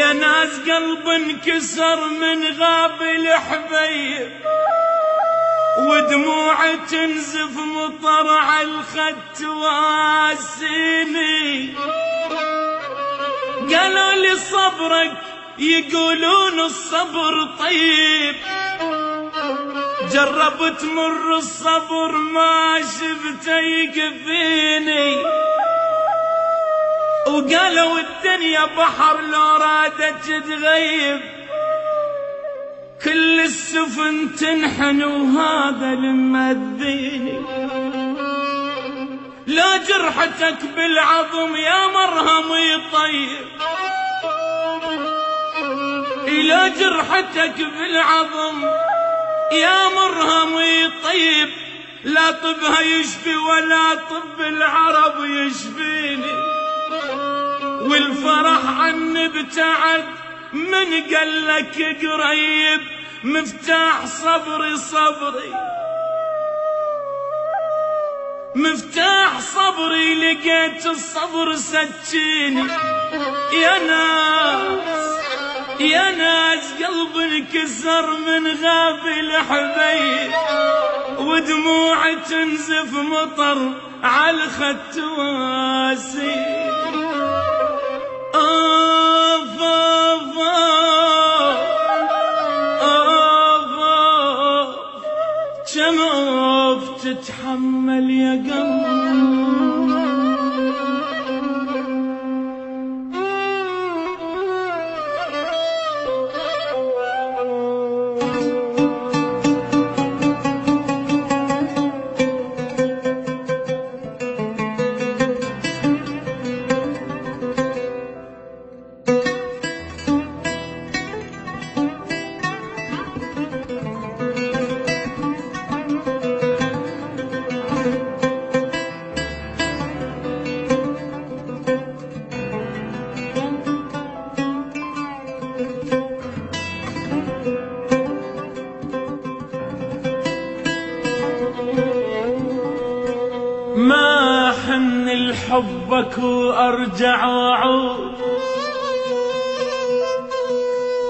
يا ناس قلب انكسر من غاب الحبيب، ودموع تنزف مطر على الخد تواسيني. قالوا لي صبرك، يقولون الصبر طيب، جربت مر الصبر ما شفته يكفيني. وقالوا الدنيا بحر لو رادت تغيب، كل السفن تنحن وهذا المذيني. لا جرحتك بالعظم يا مرهم يطيب، لا جرحتك بالعظم يا مرهم يطيب، لا طبها يشفي ولا طب العرب يشفيني. والفرح عني ابتعد من قالك قريب، مفتاح صبري صبري، مفتاح صبري لقيت الصبر سكيني. يا ناس يا ناس قلب انكسر من غاب الحبيب، ودموع تنزف مطر على الخد تواسي. كم عرفت تتحمل يا قلب. ما حن لحبك وارجع واعود،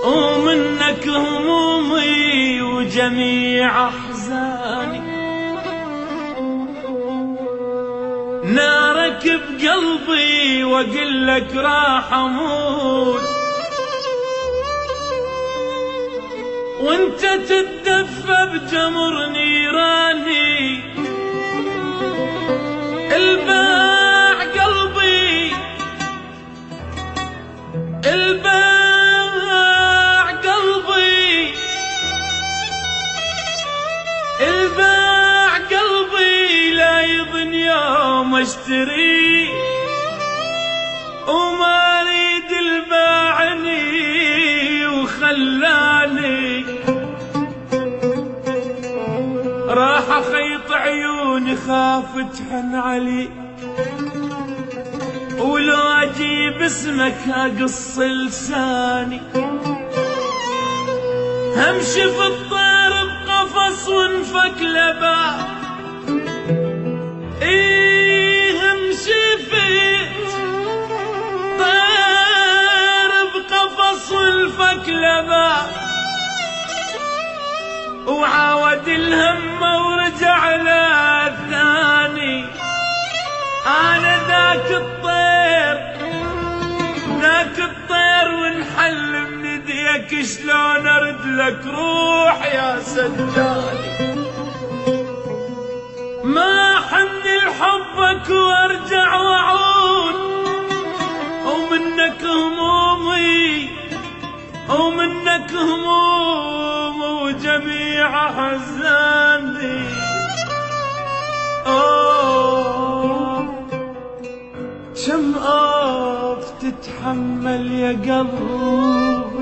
ومنك همومي وجميع احزاني. نارك بقلبي واقول لك راح اموت، وانت تتدفى بجمر نيراني. الباع قلبي الباع قلبي الباع قلبي لا يظن يوم اشتري، وما اريد الباعني وخلاني. راح اخيط عيوني خاف تحن علي، ولو اجيب اسمك اقص لساني. همشي في الطير بقفص وانفك لباب، همشي في طير بقفص وانفك لباب. وعاود الهم ورجع له الثاني. انا ذاك الطير وانحل من ايديك، شلون ارد لك روح يا سجاني. ما حن لحبك وارجع واعود، ومنك همومي ومنك هموم وجميع احزاني. كم أقف تتحمل يا قلبي.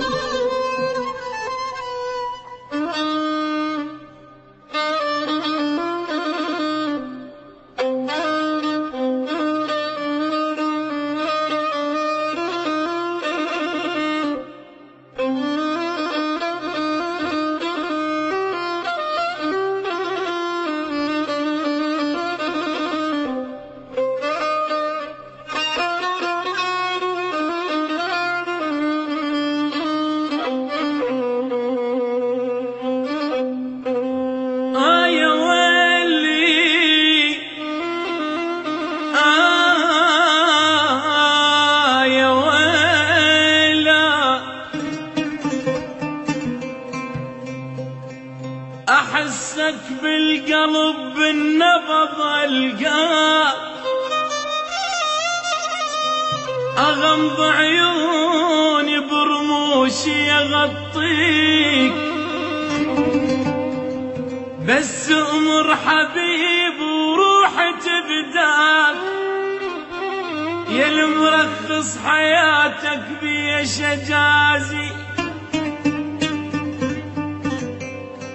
أحسك بالقلب بالنبض ألقاك، أغمض عيوني برموشي أغطيك، بس أمر حبيب وروحي تبداك، يا المرخص حياتك بيش أجازي،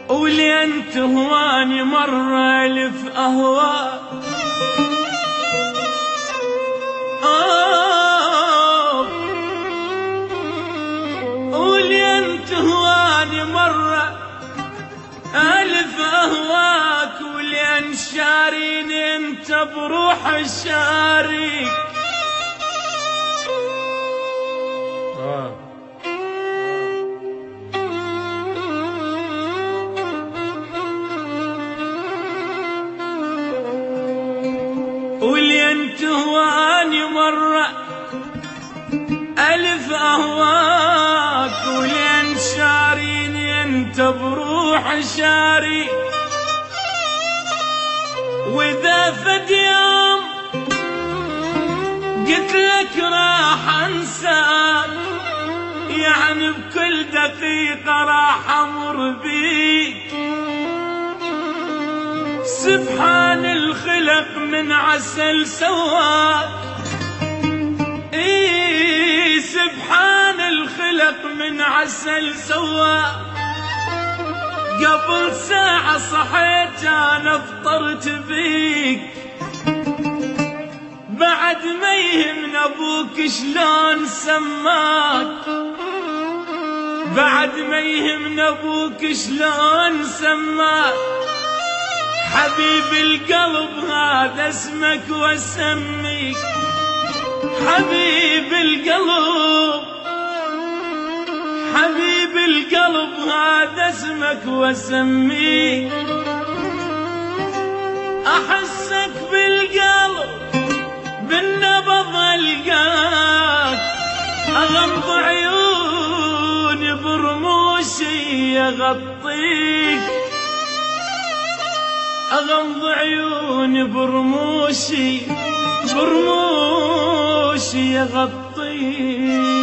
ولين تهواني مرة ألف أهواك. ولين تهواني مرة ألف أهواك، ولين شاريني انت بروح الشاريك. ولين تهواني مرة ألف أهواك، ولين شاريني انت بروح شاري. وإذا فد يوم قلت لك راح أنساك، يعني بكل دقيقة راح أمر بيك. سبحان الخلق من عسل سواك، سبحان الخلق من عسل سواك. قبل ساعة صحيت أنا فطرت بيك، بعد ما يهمن أبوك شلون سماك، بعد ما يهمن أبوك شلون سماك. حبيب القلب هذا اسمك واسميك، حبيب القلب، حبيب القلب هذا اسمك واسميك. أحسك بالقلب بالنبض ألقاك، أغمض عيوني برموشي أغطيك، أغمض عيوني برموشي أغطيك.